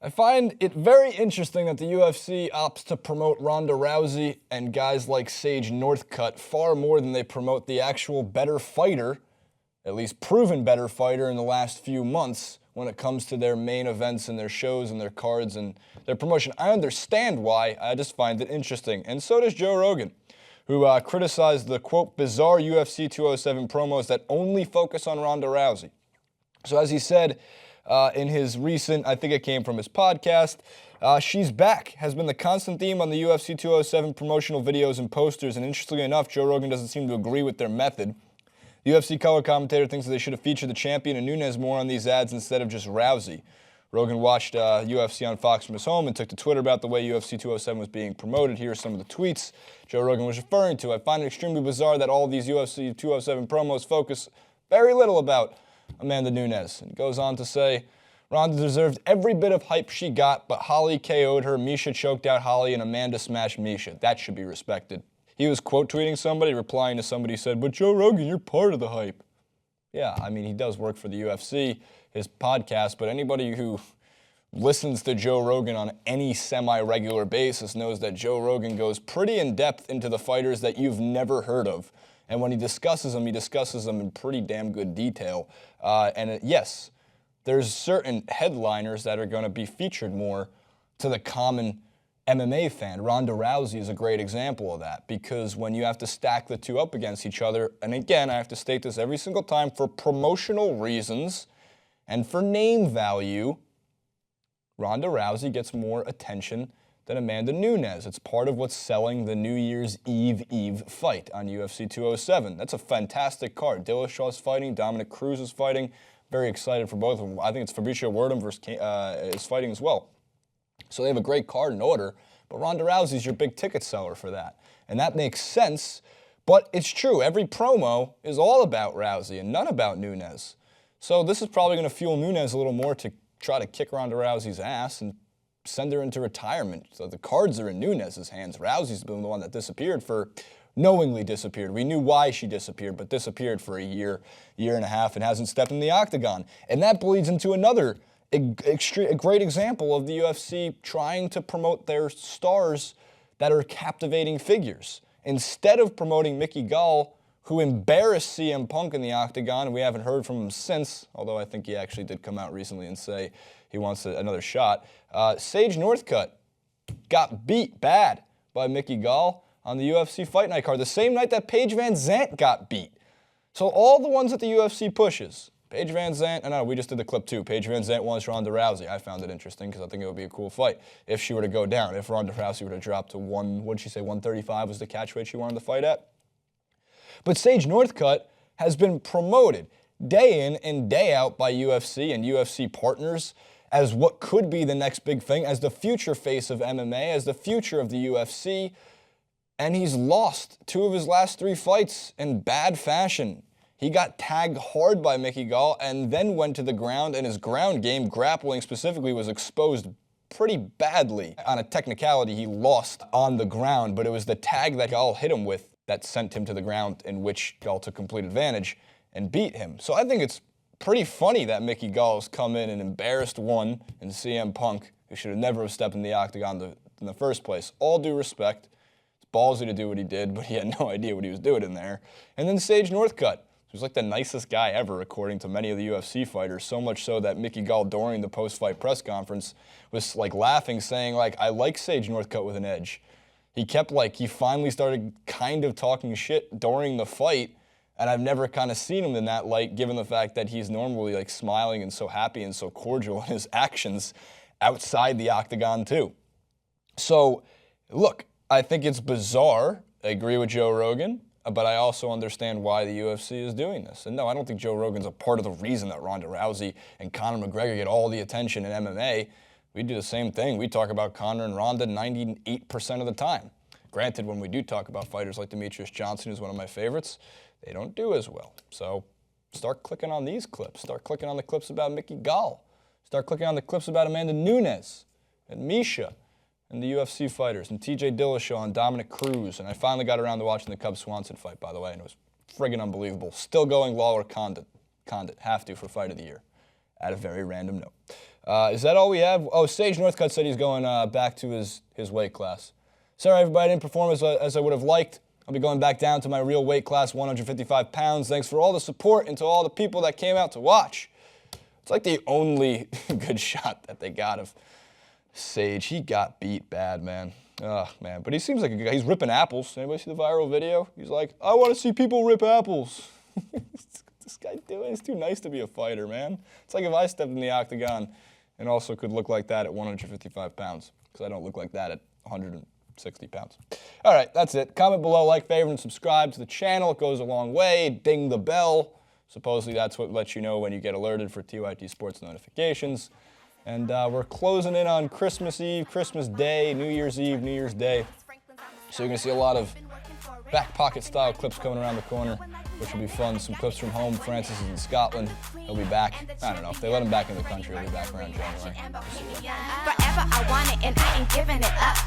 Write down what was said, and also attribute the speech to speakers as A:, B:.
A: I find it very interesting that the UFC opts to promote Ronda Rousey and guys like Sage Northcutt far more than they promote the actual better fighter, at least proven better fighter in the last few months when it comes to their main events and their shows and their cards and their promotion. I understand why, I just find it interesting. And so does Joe Rogan, who criticized the, quote, bizarre UFC 207 promos that only focus on Ronda Rousey. So as he said, in his recent, I think it came from his podcast, she's back has been the constant theme on the UFC 207 promotional videos and posters, and interestingly enough, Joe Rogan doesn't seem to agree with their method. The UFC color commentator thinks that they should have featured the champion and Nunes more on these ads instead of just Rousey. Rogan watched UFC on Fox from his home and took to Twitter about the way UFC 207 was being promoted. Here are some of the tweets Joe Rogan was referring to. I find it extremely bizarre that all these UFC 207 promos focus very little about Amanda Nunes. And goes on to say, Ronda deserved every bit of hype she got, but Holly KO'd her, Misha choked out Holly, and Amanda smashed Misha. That should be respected. He was quote tweeting somebody, replying to somebody who said, but Joe Rogan, you're part of the hype. Yeah, I mean, he does work for the UFC, his podcast, but anybody who listens to Joe Rogan on any semi-regular basis knows that Joe Rogan goes pretty in-depth into the fighters that you've never heard of. And when he discusses them in pretty damn good detail. Yes, there's certain headliners that are going to be featured more to the common MMA fan. Ronda Rousey is a great example of that, because when you have to stack the two up against each other, and again, I have to state this every single time, for promotional reasons and for name value, Ronda Rousey gets more attention than Amanda Nunes. It's part of what's selling the New Year's Eve fight on UFC 207. That's a fantastic card. Dillashaw's fighting, Dominic Cruz is fighting. Very excited for both of them. I think it's Fabricio Werdum is fighting as well. So they have a great card in order, but Ronda Rousey's your big ticket seller for that. And that makes sense, but it's true. Every promo is all about Rousey and none about Nunes. So this is probably going to fuel Nunes a little more to try to kick Ronda Rousey's ass and send her into retirement. So the cards are in Nunes' hands. Rousey's been the one that knowingly disappeared. We knew why she disappeared, but disappeared for a year and a half, and hasn't stepped in the octagon. And that bleeds into another a great example of the UFC trying to promote their stars that are captivating figures. Instead of promoting Mickey Gall, who embarrassed CM Punk in the octagon, and we haven't heard from him since, although I think he actually did come out recently and say he wants another shot. Sage Northcutt got beat bad by Mickey Gall on the UFC Fight Night card, the same night that Paige Van Zant got beat. So all the ones that the UFC pushes, Paige Van Zant, I know, we just did the clip too. Paige Van Zant wants Ronda Rousey. I found it interesting because I think it would be a cool fight if she were to go down. If Ronda Rousey were to drop to what'd she say, 135 was the catch weight she wanted to fight at? But Sage Northcutt has been promoted day in and day out by UFC and UFC partners as what could be the next big thing, as the future face of MMA, as the future of the UFC, and he's lost 2 of his last 3 fights in bad fashion. He got tagged hard by Mickey Gall and then went to the ground, and his ground game, grappling specifically, was exposed pretty badly. On a technicality, he lost on the ground, but it was the tag that Gall hit him with that sent him to the ground, in which Gall took complete advantage and beat him. So I think it's pretty funny that Mickey Gall's come in and embarrassed one in CM Punk, who should have never have stepped in the octagon in the first place. All due respect. It's ballsy to do what he did, but he had no idea what he was doing in there. And then Sage Northcutt, who's like the nicest guy ever, according to many of the UFC fighters, so much so that Mickey Gall, during the post-fight press conference, was like laughing, saying like, I like Sage Northcutt with an edge. He finally started kind of talking shit during the fight, and I've never kind of seen him in that light, given the fact that he's normally like smiling and so happy and so cordial in his actions outside the octagon too. So, look, I think it's bizarre. I agree with Joe Rogan, but I also understand why the UFC is doing this. And no, I don't think Joe Rogan's a part of the reason that Ronda Rousey and Conor McGregor get all the attention in MMA. We do the same thing. We talk about Conor and Ronda 98% of the time. Granted, when we do talk about fighters like Demetrius Johnson, who's one of my favorites, they don't do as well. So start clicking on these clips. Start clicking on the clips about Mickey Gall. Start clicking on the clips about Amanda Nunes and Misha and the UFC fighters and TJ Dillashaw and Dominic Cruz. And I finally got around to watching the Cub Swanson fight, by the way, and it was friggin' unbelievable. Still going Lawler Condit. Have to for Fight of the Year. At a very random note. Is that all we have? Oh, Sage Northcutt said he's going back to his weight class. Sorry, everybody, I didn't perform as I would have liked. I'll be going back down to my real weight class, 155 pounds. Thanks for all the support and to all the people that came out to watch. It's like the only good shot that they got of Sage. He got beat bad, man. Oh, man. But he seems like a good guy. He's ripping apples. Anybody see the viral video? He's like, I want to see people rip apples. What's this guy doing? He's too nice to be a fighter, man. It's like if I stepped in the octagon and also could look like that at 155 pounds, because I don't look like that at 160 pounds. All right, that's it. Comment below, like, favorite, and subscribe to the channel. It goes a long way. Ding the bell. Supposedly that's what lets you know when you get alerted for TYT Sports notifications. And we're closing in on Christmas Eve, Christmas Day, New Year's Eve, New Year's Day. So you're going to see a lot of back pocket style clips coming around the corner, which will be fun. Some clips from home. Francis is in Scotland. He'll be back. I don't know. If they let him back in the country, he'll be back around January.
B: Forever I want it and I ain't giving it up.